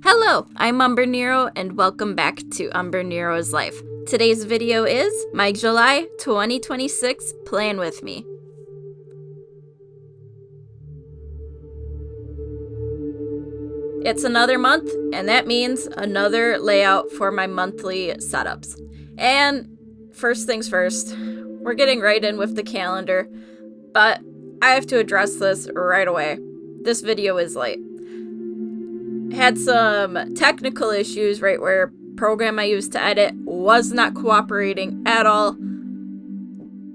Hello, I'm Umbrenero and welcome back to Umbrenero's Life. Today's video is my July 2026 plan with me. It's another month, and that means another layout for my monthly setups. And first things first, we're getting right in with the calendar, but I have to address this right away. This video is late. Had some technical issues right where program I used to edit was not cooperating at all,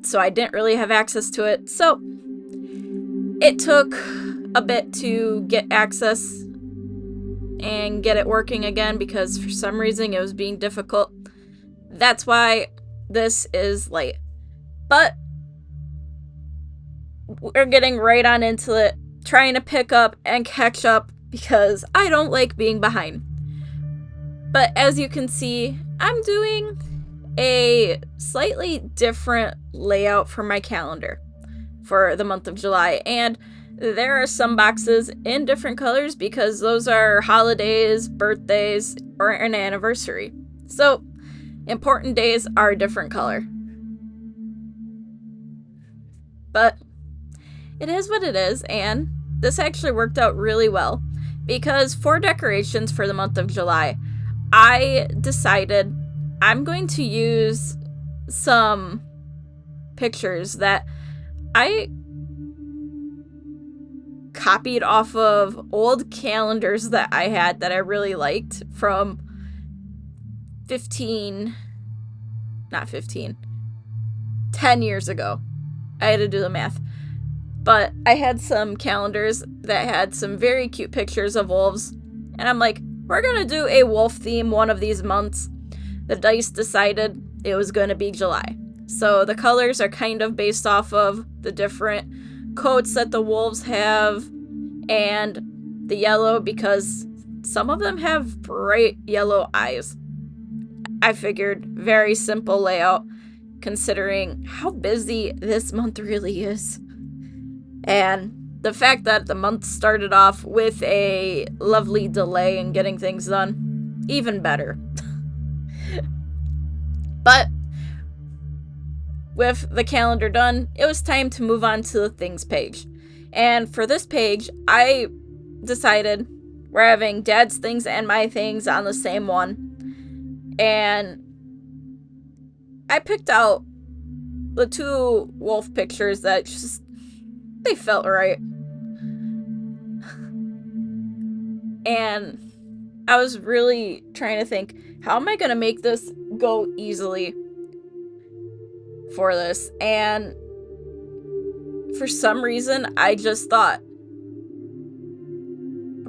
so I didn't really have access to it. So it took a bit to get access and get it working again because for some reason it was being difficult. That's why this is late. But we're getting right on into it, trying to pick up and catch up because I don't like being behind. But as you can see, I'm doing a slightly different layout for my calendar for the month of July. And there are some boxes in different colors because those are holidays, birthdays, or an anniversary. So important days are a different color. But it is what it is, and this actually worked out really well because for decorations for the month of July, I decided I'm going to use some pictures that I copied off of old calendars that I had that I really liked from 10 years ago. I had to do the math. But I had some calendars that had some very cute pictures of wolves. And I'm like, we're going to do a wolf theme one of these months. The dice decided it was going to be July. So the colors are kind of based off of the different coats that the wolves have. And the yellow because some of them have bright yellow eyes. I figured very simple layout considering how busy this month really is. And the fact that the month started off with a lovely delay in getting things done, even better. But with the calendar done, it was time to move on to the things page. And for this page, I decided we're having Dad's things and my things on the same one. And I picked out the two wolf pictures that just they felt right. And I was really trying to think, how am I going to make this go easily for this? And for some reason, I just thought,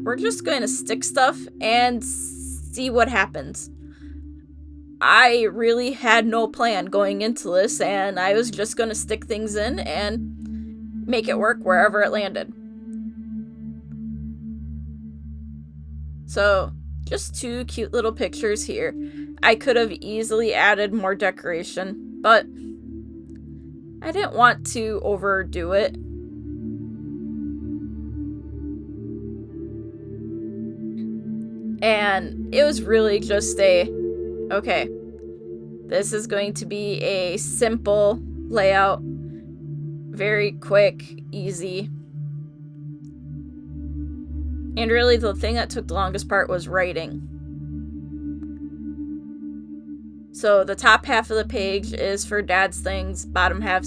we're just going to stick stuff and see what happens. I really had no plan going into this, and I was just going to stick things in and make it work wherever it landed. So, just two cute little pictures here. I could have easily added more decoration, but I didn't want to overdo it. And it was really just okay, this is going to be a simple layout. Very quick, easy. And really the thing that took the longest part was writing. So the top half of the page is for Dad's things, bottom half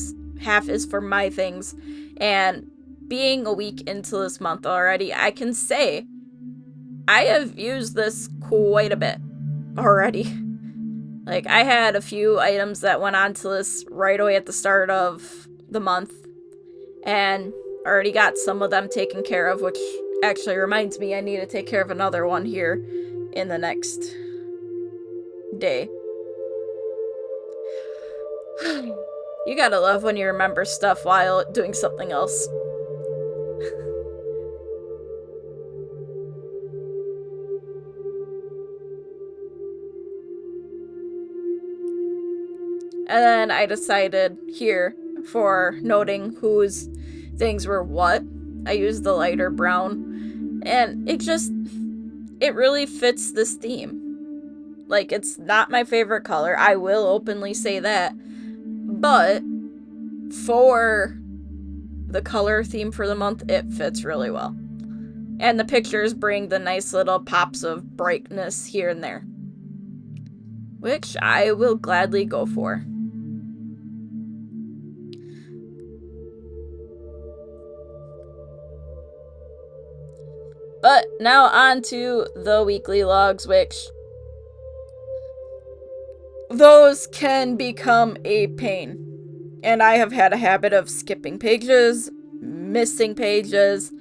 is for my things. And being a week into this month already, I can say I have used this quite a bit already. Like, I had a few items that went onto this right away at the start of the month, and already got some of them taken care of, which actually reminds me I need to take care of another one here in the next day. You gotta love when you remember stuff while doing something else. And then I decided here for noting whose things were what. I used the lighter brown. And it just it really fits this theme. Like, it's not my favorite color, I will openly say that, but for the color theme for the month, it fits really well. And the pictures bring the nice little pops of brightness here and there, which I will gladly go for. But now on to the weekly logs, which those can become a pain. And I have had a habit of skipping pages, missing pages,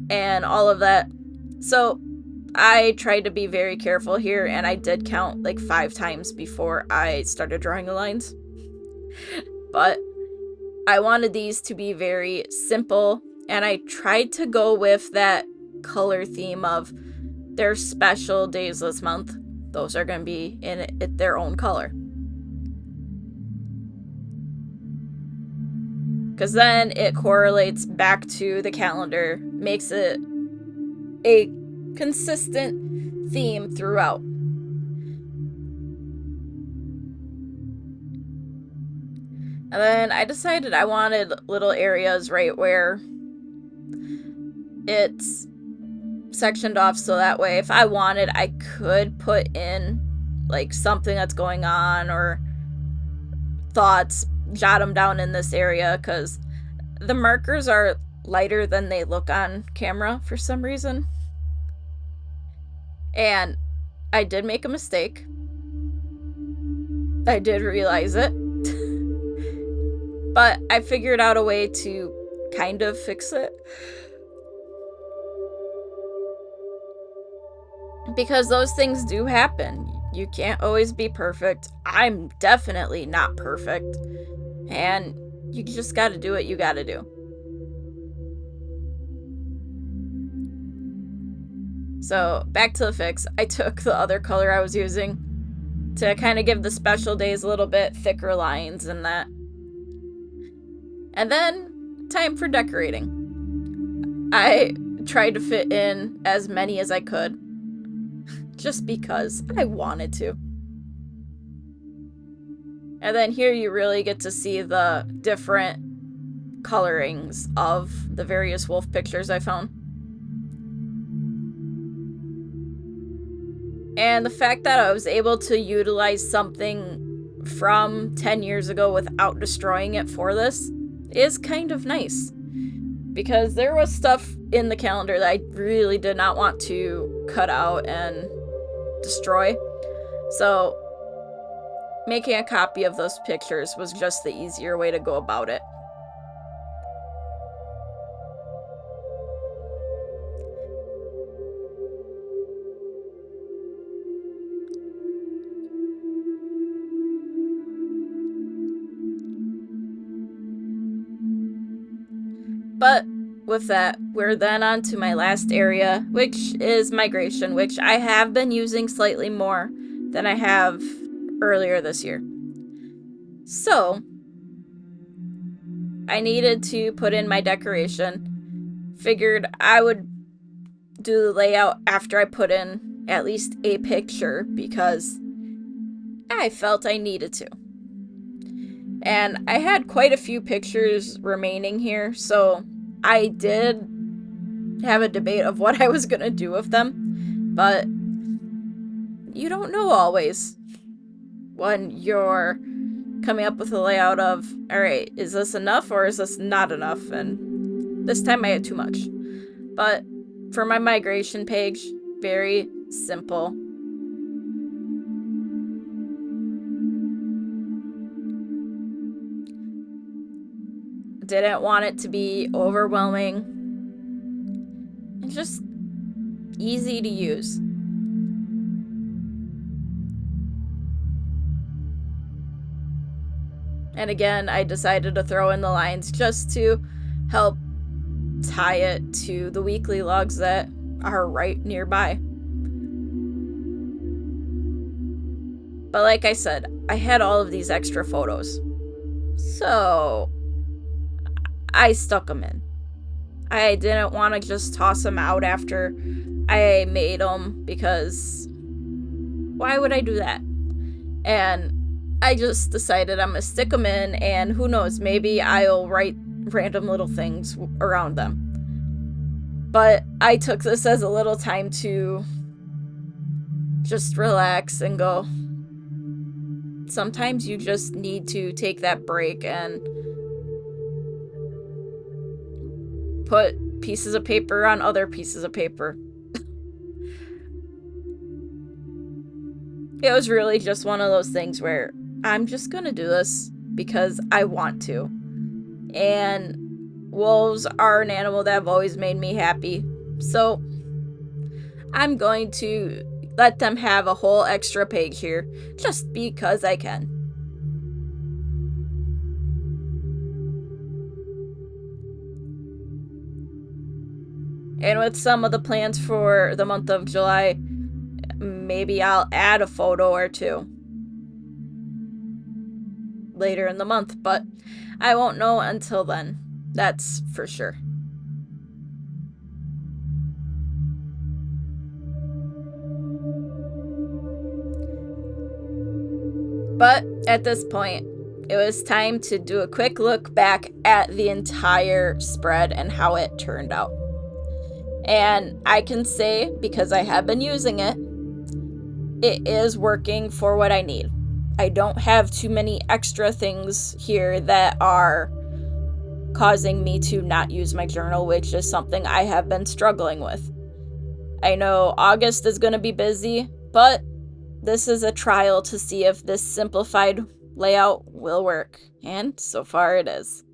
and all of that. So I tried to be very careful here, and I did count like 5 times before I started drawing the lines. But I wanted these to be very simple, and I tried to go with that color theme of their special days this month. Those are going to be in their own color. Because then it correlates back to the calendar, makes it a consistent theme throughout. And then I decided I wanted little areas right where it's sectioned off, so that way if I wanted, I could put in like something that's going on or thoughts, jot them down in this area, because the markers are lighter than they look on camera for some reason. And I did make a mistake. I did realize it. But I figured out a way to kind of fix it. Because those things do happen. You can't always be perfect. I'm definitely not perfect. And you just gotta do what you gotta do. So, back to the fix. I took the other color I was using to kind of give the special days a little bit thicker lines and that. And then, time for decorating. I tried to fit in as many as I could, just because I wanted to. And then here you really get to see the different colorings of the various wolf pictures I found. And the fact that I was able to utilize something from 10 years ago without destroying it for this is kind of nice. Because there was stuff in the calendar that I really did not want to cut out and destroy. So making a copy of those pictures was just the easier way to go about it. But with that, we're then on to my last area, which is migration, which I have been using slightly more than I have earlier this year. So, I needed to put in my decoration. Figured I would do the layout after I put in at least a picture because I felt I needed to. And I had quite a few pictures remaining here, so I did have a debate of what I was going to do with them, but you don't know always when you're coming up with a layout of, alright, is this enough or is this not enough? And this time I had too much. But for my migration page, very simple. Didn't want it to be overwhelming. And just easy to use. And again, I decided to throw in the lines just to help tie it to the weekly logs that are right nearby. But like I said, I had all of these extra photos. So I stuck them in. I didn't want to just toss them out after I made them because why would I do that? And I just decided I'm gonna stick them in, and who knows, maybe I'll write random little things around them. But I took this as a little time to just relax and go, sometimes you just need to take that break and put pieces of paper on other pieces of paper. It was really just one of those things where I'm just gonna do this because I want to. And wolves are an animal that have always made me happy. So I'm going to let them have a whole extra page here just because I can. And with some of the plans for the month of July, maybe I'll add a photo or two later in the month, but I won't know until then. That's for sure. But at this point, it was time to do a quick look back at the entire spread and how it turned out. And I can say, because I have been using it, it is working for what I need. I don't have too many extra things here that are causing me to not use my journal, which is something I have been struggling with. I know August is going to be busy, but this is a trial to see if this simplified layout will work, and so far it is.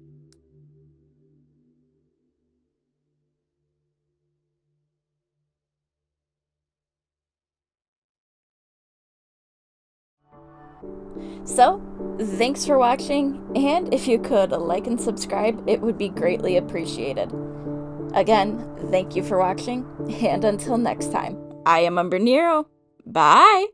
So, thanks for watching, and if you could like and subscribe, it would be greatly appreciated. Again, thank you for watching, and until next time, I am Umbrenero. Bye!